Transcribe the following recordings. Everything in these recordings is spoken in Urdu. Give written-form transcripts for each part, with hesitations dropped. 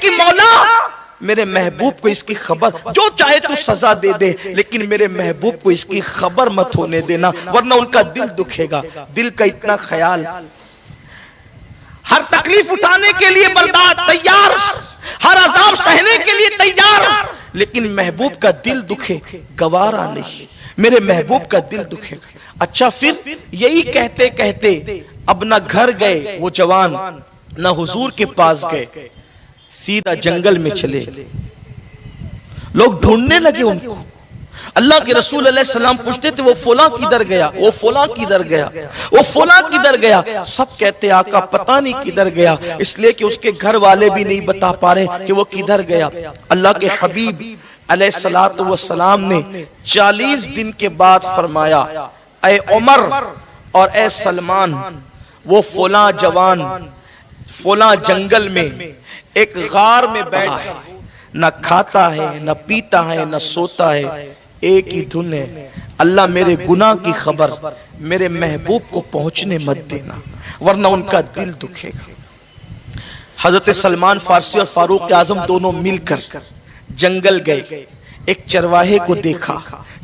کہ مولا میرے محبوب کو اس کی خبر، جو چاہے تو سزا دے دے لیکن میرے محبوب کو اس کی خبر مت ہونے دینا ورنہ ان کا دل دکھے گا۔ دل کا اتنا خیال، ہر تکلیف اٹھانے کے لیے برداشت تیار، ہر عذاب سہنے کے لیے تیار، لیکن محبوب کا دل دکھے گوارا نہیں، میرے محبوب کا دل دکھے گا۔ اچھا پھر یہی کہتے کہتے اب نہ گھر گئے وہ جوان نہ حضور کے پاس گئے، سیدھا جنگل میں چلے، لوگ ڈھونڈنے لگے ان کو۔ اللہ کے رسول علیہ السلام پوچھتے تھے وہ فلاں کدھر گیا، وہ فلاں کدھر گیا، وہ فلاں کدھر گیا، سب کہتے آقا پتہ نہیں کدھر گیا، اس لیے کہ اس کے گھر والے بھی نہیں بتا پا رہے کہ وہ کدھر گیا۔ اللہ کے حبیب علیہ السلام نے 40 دن کے بعد فرمایا اے عمر اور اے سلمان، وہ فلاں جوان فلاں جنگل میں ایک غار میں بیٹھ نہ کھاتا ہے نہ پیتا ہے نہ سوتا ہے، ایک ہی دھن ہے، اللہ میرے گناہ کی خبر میرے محبوب کو پہنچنے مت دینا ورنہ ان کا دل دکھے گا۔ حضرت سلمان فارسی اور فاروق اعظم دونوں مل کر جنگل گئے، ایک چرواہے کو دیکھا،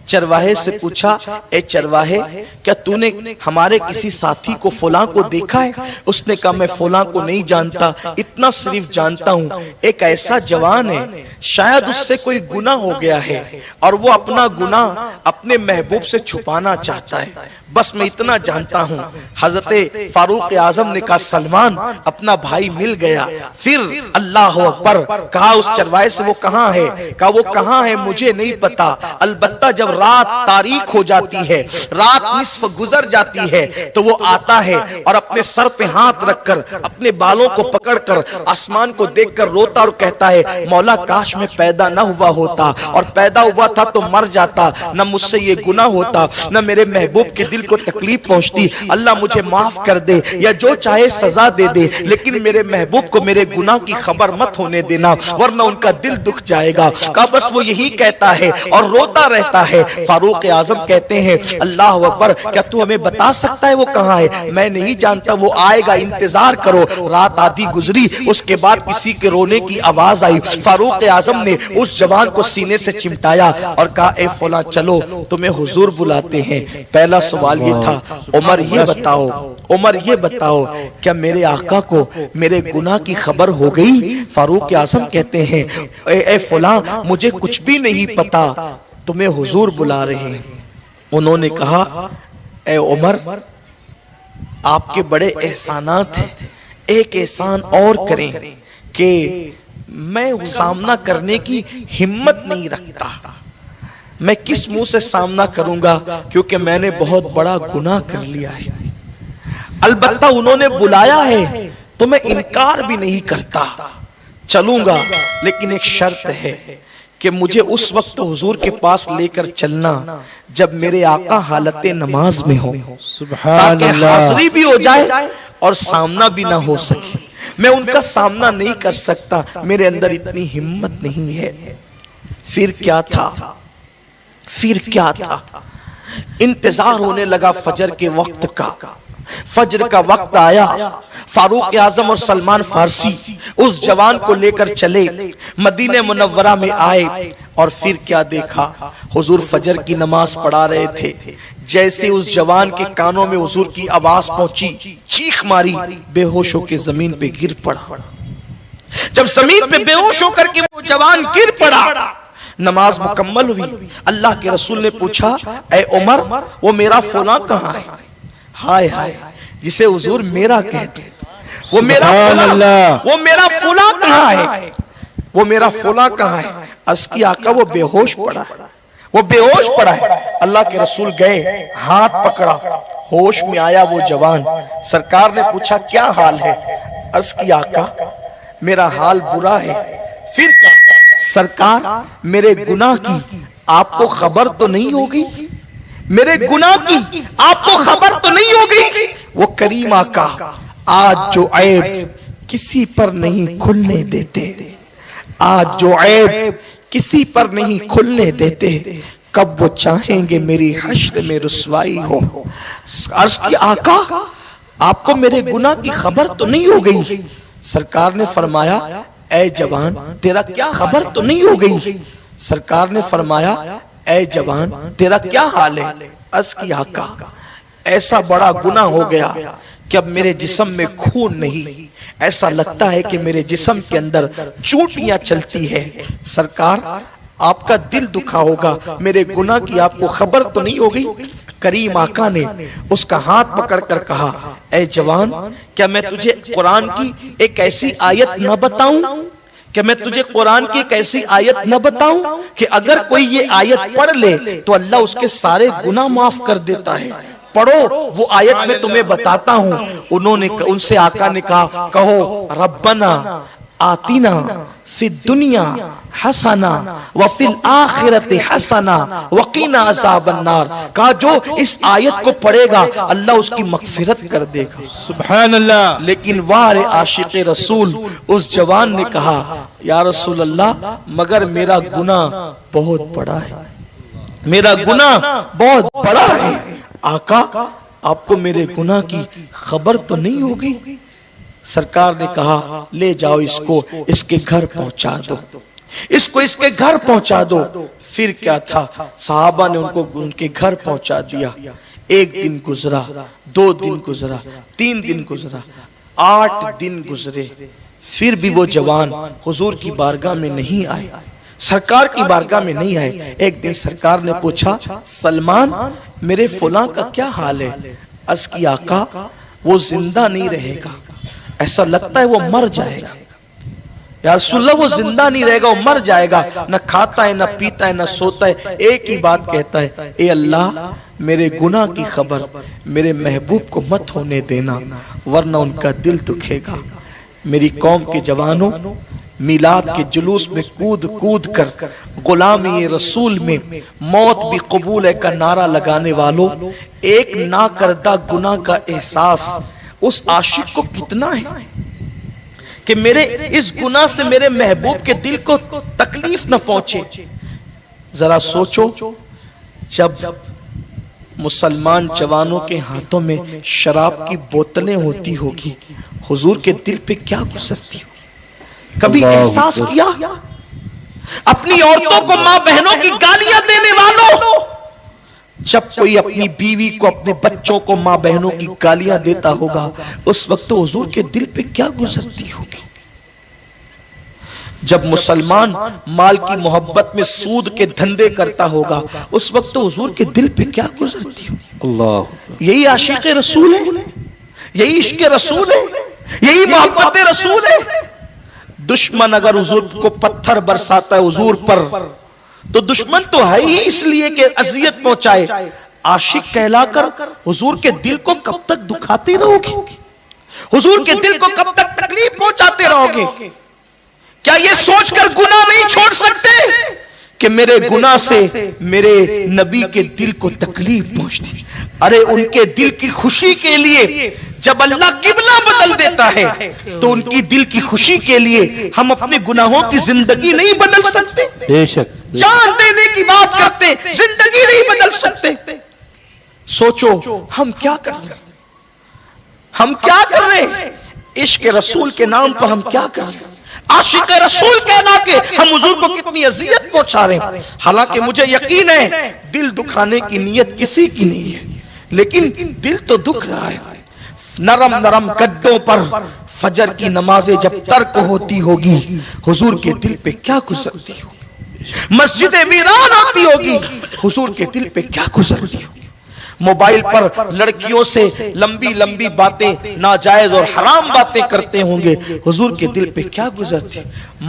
چرواہے سے پوچھا اے چرواہے کیا تو نے ہمارے کسی ساتھی کو فلاں کو دیکھا ہے؟ اس نے کہا میں فلاں کو نہیں جانتا، اتنا صرف جانتا ہوں ایک ایسا جوان ہے شاید اس سے کوئی گناہ ہو گیا ہے اور وہ اپنا گناہ اپنے محبوب سے چھپانا چاہتا ہے، بس میں اتنا جانتا ہوں۔ حضرت فاروق اعظم نے کہا سلمان اپنا بھائی مل گیا، پھر اللہ اکبر کہا اس چرواہے سے وہ کہاں ہے؟ کہا وہ کہاں ہے مجھے نہیں پتا، البتہ جب رات تاریک ہو جاتی ہے، رات نصف گزر جاتی ہے تو وہ آتا ہے اور اپنے سر پہ ہاتھ رکھ کر اپنے بالوں کو پکڑ کر آسمان کو دیکھ کر روتا اور کہتا ہے مولا کاش میں پیدا نہ ہوا ہوتا، اور پیدا ہوا تھا تو مر جاتا، نہ مجھ سے یہ گناہ ہوتا نہ میرے محبوب کے دل کو تکلیف پہنچتی، اللہ مجھے معاف کر دے یا جو چاہے سزا دے دے لیکن میرے محبوب کو میرے گناہ کی خبر مت ہونے دینا ورنہ ان کا دل دکھ جائے گا۔ کہا بس وہ یہی کہتا ہے اور روتا رہتا ہے۔ فاروق اعظم کہتے ہیں اللہ اکبر کیا تو ہمیں بتا سکتا ہے وہ کہاں ہے؟ میں نہیں جانتا، وہ آئے گا انتظار کرو۔ رات آدھی گزری، اس کے بعد کسی کے رونے کی آواز آئی، فاروق اعظم نے اس جوان کو سینے سے چمٹایا اور کہا اے فلاں چلو تمہیں حضور بلاتے ہیں۔ پہلا سوال یہ تھا عمر یہ بتاؤ کیا میرے آقا کو میرے گناہ کی خبر ہو گئی؟ فاروق اعظم کہتے ہیں اے فلاں مجھے کچھ بھی نہیں پتا، تمہیں حضور بلا رہے ہیں۔ انہوں نے کہا اے عمر آپ کے بڑے احسانات ہیں، ایک احسان اور کریں کہ میں سامنا کرنے کی ہمت نہیں رکھتا، میں کس منہ سے سامنا کروں گا کیونکہ میں نے بہت بڑا گناہ کر لیا ہے، البتہ انہوں نے بلایا ہے تو میں انکار بھی نہیں کرتا، چلوں گا لیکن ایک شرط ہے کہ مجھے اس وقت حضور کے پاس لے کر چلنا جب میرے آقا حالت نماز میں ہو، تاکہ حاضری بھی ہو جائے اور سامنا بھی نہ ہو سکے۔ میں ان کا سامنا نہیں کر سکتا، میرے اندر اتنی ہمت نہیں ہے۔ پھر کیا تھا؟ انتظار ہونے لگا فجر کے وقت کا۔ فجر کا وقت آیا، فاروق اعظم اور سلمان فارسی اس جوان کو لے کر چلے، مدینہ منورہ میں آئے اور پھر کیا دیکھا؟ حضور فجر کی نماز پڑھا رہے تھے، جیسے اس جوان کے کانوں میں حضور کی آواز پہنچی، چیخ ماری، بے ہوش ہو کے زمین پہ گر پڑا۔ جب زمین پہ بے ہوش ہو کر کے وہ جوان گر پڑا، نماز مکمل ہوئی، اللہ کے رسول نے پوچھا اے عمر وہ میرا فلاں کہاں ہے؟ ہائے ہائے جسے حضور میرا کہتے، وہ میرا فلاں کہاں ہے؟ وہ میرا فلاں کہاں ہے؟ عرض کی آقا وہ بے ہوش پڑا ہے، وہ بے ہوش پڑا ہے۔ اللہ کے رسول گئے، ہاتھ پکڑا، ہوش میں آیا وہ جوان، سرکار نے پوچھا کیا حال ہے؟ عرض کی آقا میرا حال برا ہے۔ پھر کہا سرکار میرے گناہ کی آپ کو خبر تو نہیں ہوگی؟ میرے گناہ کی آپ کو خبر تو نہیں ہوگی؟ وہ کریم آقا آج جو عیب کسی پر نہیں کھلنے دیتے، آج جو عیب کسی پر نہیں کھلنے دیتے، کب وہ چاہیں گے میری حشر میں رسوائی ہو۔ عرض کی آقا آپ کو میرے گناہ کی خبر تو نہیں ہو گئی؟ سرکار نے فرمایا اے جوان تیرا کیا خبر تو نہیں ہو گئی؟ سرکار نے فرمایا اے جوان تیرا کیا حال ہے؟ عرض کی آقا ایسا بڑا گناہ ہو گیا کہ اب میرے جسم میں خون نہیں، ایسا لگتا ہے کہ میرے جسم کے اندر چوٹیاں چلتی ہے۔ سرکار آپ کا دل دکھا ہوگا، میرے گناہ کی آپ کو خبر تو نہیں ہوگی؟ کریم آقا نے اس کا ہاتھ پکڑ کر کہا اے جوان کیا میں تجھے قرآن کی ایک ایسی آیت نہ بتاؤں؟ کہ میں تجھے قرآن کی ایک ایسی آیت نہ بتاؤں کہ اگر کوئی یہ آیت پڑھ لے تو اللہ اس کے سارے گناہ معاف کر دیتا ہے؟ پڑھو وہ آیت میں تمہیں بتاتا ہوں۔ ان سے آقا نے کہا کہو ربنا آتینا فی الدنیا حسنا وفی الآخرت حسنا وقینا عذاب النار۔ کہا جو اس آیت کو پڑھے گا اللہ اس کی مغفرت کر دے گا۔ سبحان اللہ۔ لیکن وار عاشق رسول اس جوان نے کہا یا رسول اللہ مگر میرا گناہ بہت بڑا ہے، میرا گناہ بہت بڑا ہے۔ آقا آپ کو میرے گناہ کی خبر تو نہیں ہوگی؟ سرکار نے کہا لے جاؤ اس کو اس کے گھر پہنچا دو، اس کو اس کے گھر پہنچا دو۔ پھر کیا تھا، صحابہ نے ان کو ان کے گھر پہنچا دیا۔ ایک دن گزرا، 2 دن گزرا، 3 دن گزرا، 8 دن گزرے، پھر بھی وہ جوان حضور کی بارگاہ میں نہیں آئے، سرکار کی بارگاہ میں نہیں آئے۔ ایک دن سرکار نے پوچھا سلمان میرے فلاں کا کیا حال ہے؟ عرض کی آقا وہ زندہ نہیں رہے گا، ایسا لگتا ہے وہ مر جائے گا۔ یا رسول اللہ وہ زندہ نہیں رہے گا، وہ مر جائے گا، نہ کھاتا ہے نہ پیتا ہے نہ سوتا ہے، ایک ہی بات کہتا ہے اے اللہ میرے گناہ کی خبر میرے محبوب کو مت ہونے دینا ورنہ ان کا دل دکھے گا۔ میری قوم کے جوانوں میلاد کے جلوس میں کود کود کر غلامی رسول میں موت بھی قبول ہے کا نعرہ لگانے والوں، ایک نہ کردہ گناہ کا احساس اس عاشق کو کتنا ہے کہ میرے اس گناہ سے میرے محبوب کے دل کو تکلیف نہ پہنچے۔ ذرا سوچو جب مسلمان جوانوں کے ہاتھوں میں شراب کی بوتلیں ہوتی ہوگی حضور کے دل پہ کیا گزرتی ہوگی؟ کبھی احساس کیا؟ اپنی عورتوں کو ماں بہنوں کی گالیاں دینے والوں، جب کوئی اپنی بیوی کو اپنے بچوں کو ماں بہنوں کی گالیاں دیتا ہوگا اس وقت تو حضور کے دل پہ کیا گزرتی ہوگی؟ جب مسلمان مال کی محبت میں سود کے دھندے کرتا ہوگا اس وقت تو حضور کے دل پہ کیا گزرتی ہوگی؟ اللہ، یہی عاشق رسول ہے، یہی عشق رسول ہے، یہی محبت رسول ہے۔ دشمن اگر حضور کو پتھر برساتا ہے حضور پر تو دشمن تو ہے ہی اس لیے کہ اذیت پہنچائے، عاشق کہلا کر حضور کے دل کو کب تک دکھاتے رہو گے؟ حضور کے دل کو کب تک تکلیف پہنچاتے رہو گے؟ کیا یہ سوچ کر گناہ نہیں چھوڑ سکتے کہ میرے گناہ سے میرے نبی کے دل کو تکلیف پہنچتی؟ ارے ان کے دل کی خوشی کے لیے جب اللہ قبلہ بدل دیتا ہے تو ان کی دل کی خوشی کے لیے ہم اپنے گناہوں کی زندگی نہیں بدل سکتے؟ بے شک جان دینے کی بات کرتے زندگی نہیں بدل سکتے۔ سوچو ہم کیا کر رہے ہیں، ہم کیا کر رہے ہیں؟ عشق رسول کے نام پر ہم کیا کر رہے ہیں؟ عاشق رسول کہنا کہ ہم حضور کو کتنی اذیت پہنچا رہے ہیں۔ حالانکہ مجھے یقین ہے دل دکھانے کی نیت کسی کی نہیں ہے لیکن دل تو دکھ رہا ہے۔ نرم نرم گدوں پر فجر کی نمازیں جب ترک ہوتی ہوگی حضور کے دل پہ کیا گزرتی ہوگی؟ مسجدیں ویران ہوتی ہوگی حضور کے دل پہ کیا گزرتی ہوگی؟ موبائل پر لڑکیوں سے لمبی لمبی باتیں ناجائز اور حرام باتیں کرتے ہوں گے حضور کے دل پہ کیا گزرتی؟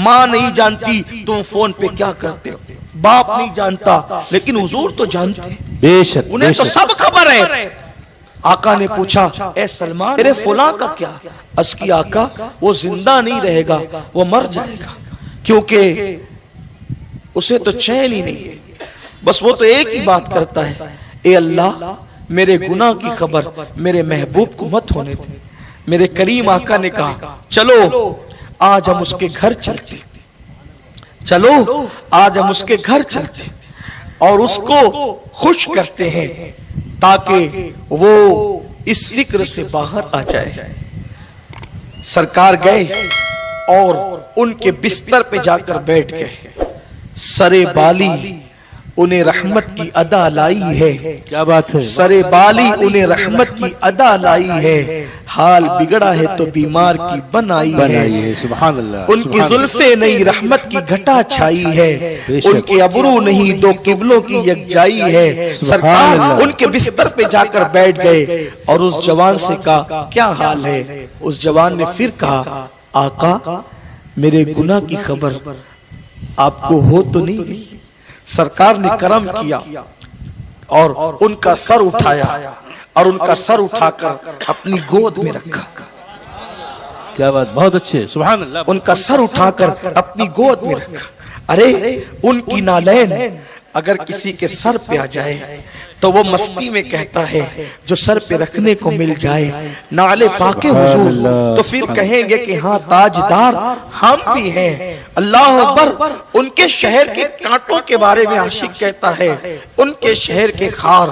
ماں نہیں جانتی تم فون پہ کیا کرتے ہو، باپ نہیں جانتا لیکن حضور تو جانتے ہیں، بے شک انہیں تو سب خبر ہے۔ آقا نے پوچھا اے سلمان میرے فلاں کا کیا؟ عرض کی آقا وہ زندہ نہیں رہے گا، وہ مر جائے گا، کیونکہ اسے تو چین ہی نہیں ہے، بس وہ تو ایک ہی بات کرتا ہے اے اللہ میرے گناہ کی خبر میرے محبوب کو مت ہونے دے۔ میرے کریم آقا نے کہا چلو آج ہم اس کے گھر چلتے، چلو آج ہم اس کے گھر چلتے اور اس کو خوش کرتے ہیں تاکہ وہ اس فکر سے باہر آ جائے۔ سرکار گئے، اور ان کے بستر پہ جا کر بیٹھ گئے. سرے بالی انہیں رحمت کی ادا لائی ہے. کیا بات ہے. سرے بالی انہیں رحمت کی ادا لائی ہے. حال بگڑا ہے تو بیمار کی بنائی ہے. سبحان اللہ. ان کی زلفیں نہیں رحمت کی گھٹا چھائی ہے. ان کے ابرو نہیں دو قبلوں کی یکجائی ہے. سرکار ان کے بستر پہ جا کر بیٹھ گئے اور اس جوان سے کہا کیا حال ہے. اس جوان نے پھر کہا آقا میرے گناہ کی خبر آپ کو ہو تو نہیں گئی. سرکار نے کرم کیا اور ان کا سر اٹھایا اور ان کا سر اٹھا کر اپنی گود میں رکھا. کیا بات. بہت اچھے. سبحان اللہ. ان کا سر اٹھا کر اپنی گود میں رکھا. ارے ان کی نالین اگر کسی کے سر پہ آ جائے تو وہ مستی میں کہتا ہے جو سر پہ رکھنے کو مل جائے نالے پاک حضور تو پھر کہیں گے کہ ہاں تاجدار ہم بھی ہیں. اللہ اکبر. ان کے شہر کے کانٹوں کے بارے میں عاشق کہتا ہے ان کے شہر کے خار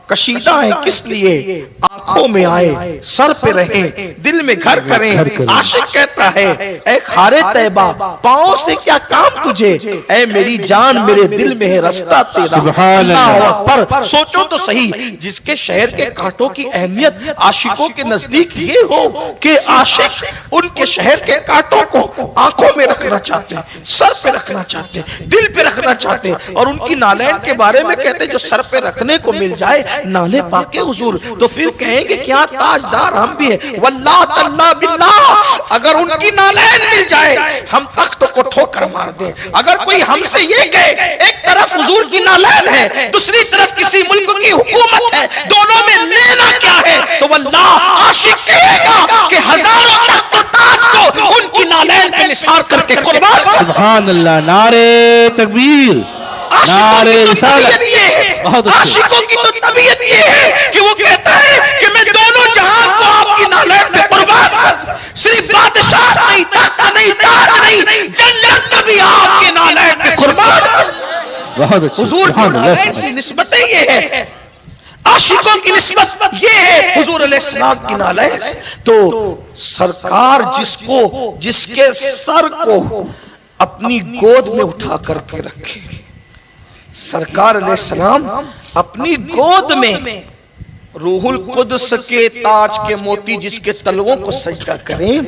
کشیدہ ہیں کس لیے آنکھوں میں آئے سر پہ رہیں دل میں گھر کریں. عاشق کہتا ہے اے خارے طیبہ پاؤں سے کیا کام تجھے اے میری جان میرے دل میں ہے رستہ تیرا. اللہ اکبر. سوچو تو صحیح جس کے شہر کے کانٹوں کی اہمیت عاشقوں کے نزدیک یہ ہو کہ عاشق ان کے شہر کے کانٹوں کو آنکھوں میں رکھنا چاہتے ہیں سر پہ رکھنا چاہتے ہیں دل پہ رکھنا چاہتے ہیں اور ان کی نالین کے بارے میں کہتے ہیں جو سر پہ رکھنے کو مل جائے نالے پاک حضور تو پھر کہیں گے کیا تاجدار ہم بھی ہیں. واللہ تاللہ باللہ اگر ان کی نالین مل جائے ہم تخت کو ٹھوکر مار دیں. اگر کوئی ہم سے یہ کہے ایک طرف حضور کی نالین ہے دوسری طرف کسی ملک کی حکومت ہے دونوں میں لینا کیا ہے تو واللہ عاشق کہے گا کہ ہزاروں تخت و تاج کو ان کی نالین پہ نثار کر کے قربان. سبحان اللہ. نعرے تکبیر نعرے رسالت. عاشقوں کی تو طبیعت یہ ہے کہ وہ کہتا ہے کہ میں دونوں جہان کو آپ کی نالین پہ قربان کر دوں. صرف بادشاہ نہیں تخت نہیں تاج نہیں جنت کا بھی آپ کی نالین پہ قربان کر دوں. بہت اچھا. حضور کی نالین سے نسبتیں یہ ہے عاشقوں کی نسبت یہ ہے حضور علیہ السلام کی نالین سے. تو سرکار جس کے سر کو اپنی گود میں اٹھا کر کے رکھے سرکار علیہ السلام اپنی گود میں روح القدس کے تاج کے موتی جس کے تلووں کو سجدہ کریں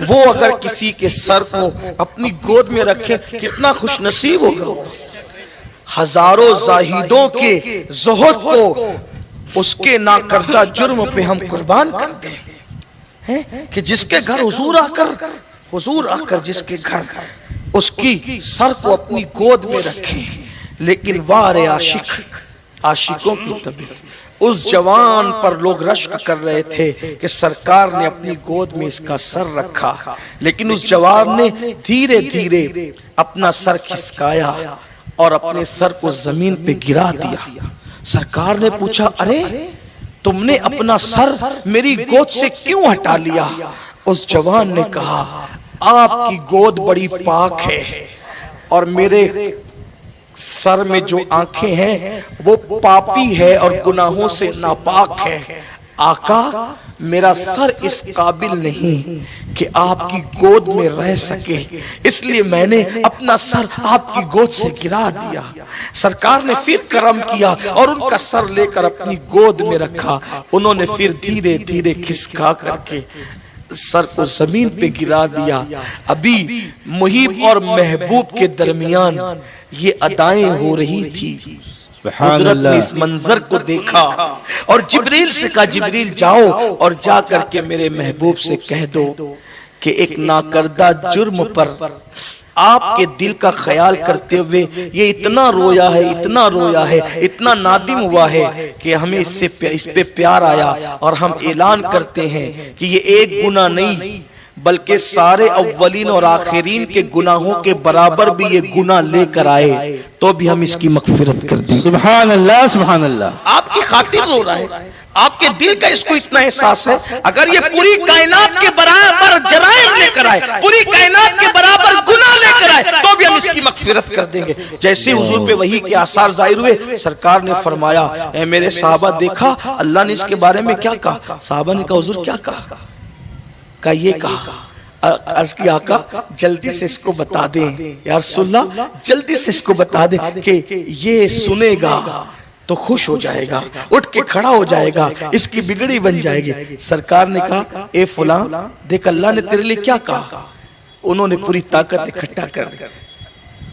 وہ اگر کسی کے سر کو اپنی گود میں رکھے کتنا خوش نصیب ہوگا. ہزاروں زاہدوں کے زہد کو اس کے ناکردہ جرم پہ ہم قربان کرتے ہیں کہ جس کے گھر حضور آ کر جس کے گھر اس کی سر کو اپنی گود میں رکھیں. لیکن وارے عاشقوں کی طبیعت اس جوان پر لوگ رشک کر رہے تھے کہ سرکار نے اپنی گود میں اس کا سر رکھا لیکن اس جوان نے دھیرے دھیرے اپنا سر کھسکایا اور اپنے سر کو زمین پہ گرا دیا. سرکار نے پوچھا ارے تم نے اپنا سر میری گود سے کیوں ہٹا لیا. اس جوان نے کہا آپ کی گود بڑی پاک ہے اور میرے سر میں جو آنکھیں ہیں وہ پاپی ہے اور گناہوں سے ناپاک ہے. آقا میرا سر اس قابل نہیں کہ آپ کی گود میں رہ سکے اس لیے میں نے اپنا سر آپ کی گود سے گرا دیا. سرکار نے پھر کرم کیا اور ان کا سر لے کر اپنی گود میں رکھا. انہوں نے پھر دھیرے دھیرے کھسکا کر کے سر کو زمین پہ گرا دیا. ابھی محب اور محبوب کے درمیان یہ ادائیں ہو رہی تھی. حضرت نے اس منظر کو دیکھا اور جبریل سے کہا جبریل جاؤ اور جا کر کے میرے محبوب سے کہہ دو کہ ایک ناکردہ جرم پر آپ کے دل کا خیال کرتے ہوئے یہ اتنا رویا ہے اتنا نادم ہوا ہے کہ ہمیں اس پہ پیار آیا اور ہم اعلان کرتے ہیں کہ یہ ایک گناہ نہیں بلکہ سارے اولین اور آخرین کے گناہوں کے برابر بھی یہ گناہ لے کر آئے تو بھی ہم اس کی مغفرت کر دیں. سبحان اللہ سبحان اللہ. آپ کی خاطر رو رہا ہے آپ کے دل کا اس کو اتنا احساس ہے اگر یہ پوری کائنات کے برابر جرائم لے کر آئے پوری کائنات کے برابر گناہ لے کر آئے تو بھی ہم اس کی مغفرت کر دیں گے. جیسے حضور پہ وحی کے آثار ظاہر ہوئے سرکار نے فرمایا اے میرے صحابہ دیکھا اللہ نے اس کے بارے میں کیا کہا. صحابہ نے کہا حضور کیا کہا. یہ کہا عرض کی آقا جلدی سے اس کو بتا دیں یا رسول اللہ جلدی سے اس کو بتا دیں کہ یہ سنے گا تو خوش ہو جائے گا، اٹھ کے کھڑا ہو جائے گا، اس کی بگڑی بن جائے گی۔ سرکار نے کہا اے فلاں دیکھ اللہ نے تیرے لیے کیا کہا۔ انہوں نے پوری طاقت اکٹھا کر دی،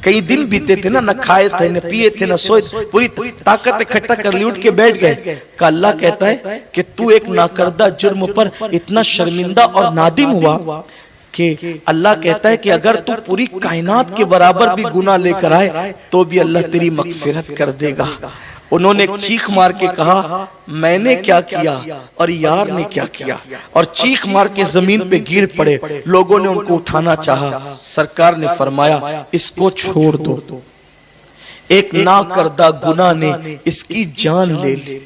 کئی دن بیتے تھے نہ کھائے تھے نہ پیے تھے نہ سوئے تھے، پوری طاقت اکٹھا کر لی، اٹھ کے بیٹھ گئے کہ اللہ کہتا ہے کہ تو ایک ناکردہ جرم پر اتنا شرمندہ اور نادم ہوا کہ اللہ کہتا ہے کہ اگر تو پوری کائنات کے برابر بھی گناہ لے کر آئے تو بھی اللہ تیری مغفرت کر دے گا۔ انہوں نے ایک چیخ مار کے کہا میں نے کیا کیا اور یار نے کیا کیا، اور چیخ مار کے زمین پہ گر پڑے۔ لوگوں نے ان کو اٹھانا چاہا، سرکار نے فرمایا اس کو چھوڑ دو، ایک نہ کردہ گناہ نے اس کی جان لے لی،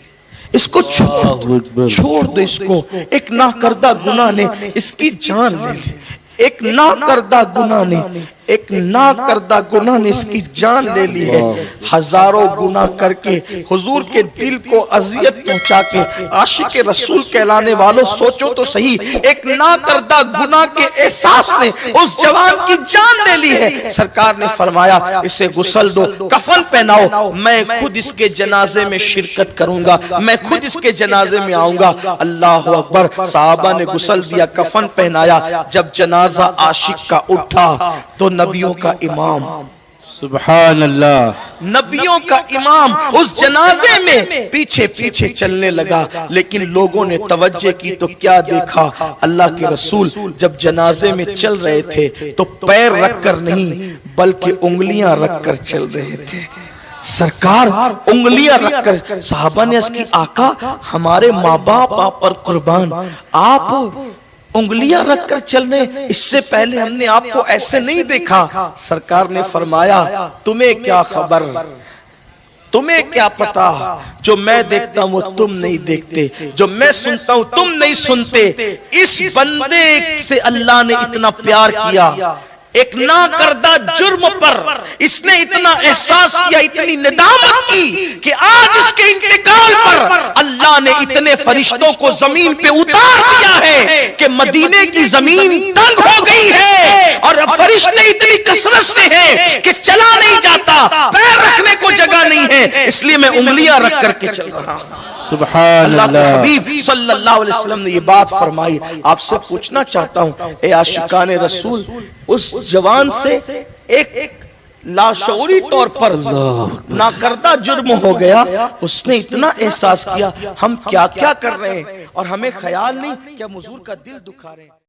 اس کو چھوڑ دو، اس کو ایک نہ کردہ گناہ نے اس کی جان لے لی، ایک نہ کردہ گناہ نے اس کی جان لے لی ہے۔ ہزاروں گناہ کر کے حضور کے دل کو اذیت پہنچا کے عاشق رسول کہلانے والوں سوچو تو صحیح، ایک نہ کردہ گناہ کے احساس نے اس جوان کی جان لے لی ہے۔ سرکار نے فرمایا اسے غسل دو، کفن پہناؤ، میں خود اس کے جنازے میں شرکت کروں گا، میں خود اس کے جنازے میں آؤں گا۔ اللہ اکبر، صحابہ نے غسل دیا، کفن پہنایا۔ جب جنازہ عاشق کا اٹھا تو نبیوں کا امام، سبحان اللہ، نبیوں کا امام اس جنازے میں پیچھے پیچھے چلنے لگا، لیکن لوگوں نے توجہ کی تو کیا دیکھا، اللہ کے رسول جب جنازے میں چل رہے تھے تو پیر رکھ کر نہیں بلکہ انگلیاں رکھ کر چل رہے تھے۔ سرکار انگلیاں رکھ کر، صحابہ نے اس کی آقا ہمارے ماں باپ آپ پر قربان، آپ انگلیاں رکھ کر چلنے، اس سے پہلے ہم نے آپ کو ایسے نہیں دیکھا۔ سرکار نے فرمایا تمہیں کیا خبر، تمہیں کیا پتا، جو میں دیکھتا ہوں وہ تم نہیں دیکھتے، جو میں سنتا ہوں تم نہیں سنتے۔ اس بندے سے اللہ نے اتنا پیار کیا، ایک نہ کردہ جرم پر اس نے اتنا احساس کیا، اتنی ندامت کی کہ آج اس کے انتقال پر اللہ نے اتنے فرشتوں کو زمین پہ اتار دیا ہے کہ مدینے کی زمین تنگ ہو گئی ہے، اور فرشتے اتنی کثرت سے ہیں کہ چلا نہیں جاتا، پیر رکھنے کو جگہ نہیں ہے، اس لیے میں انگلیاں رکھ کر کے چل رہا ہوں۔ سبحان اللہ کے اللہ، حبیب صلی اللہ علیہ وسلم نے یہ بات فرمائی۔ آپ سے پوچھنا چاہتا ہوں اے عاشقان رسول، اس جوان سے ایک لاشعوری طور پر ناکردہ جرم ہو گیا، اس نے اتنا احساس کیا ہم کیا کیا کر رہے ہیں اور ہمیں خیال نہیں کہ ہم حضور کا دل دکھا رہے ہیں۔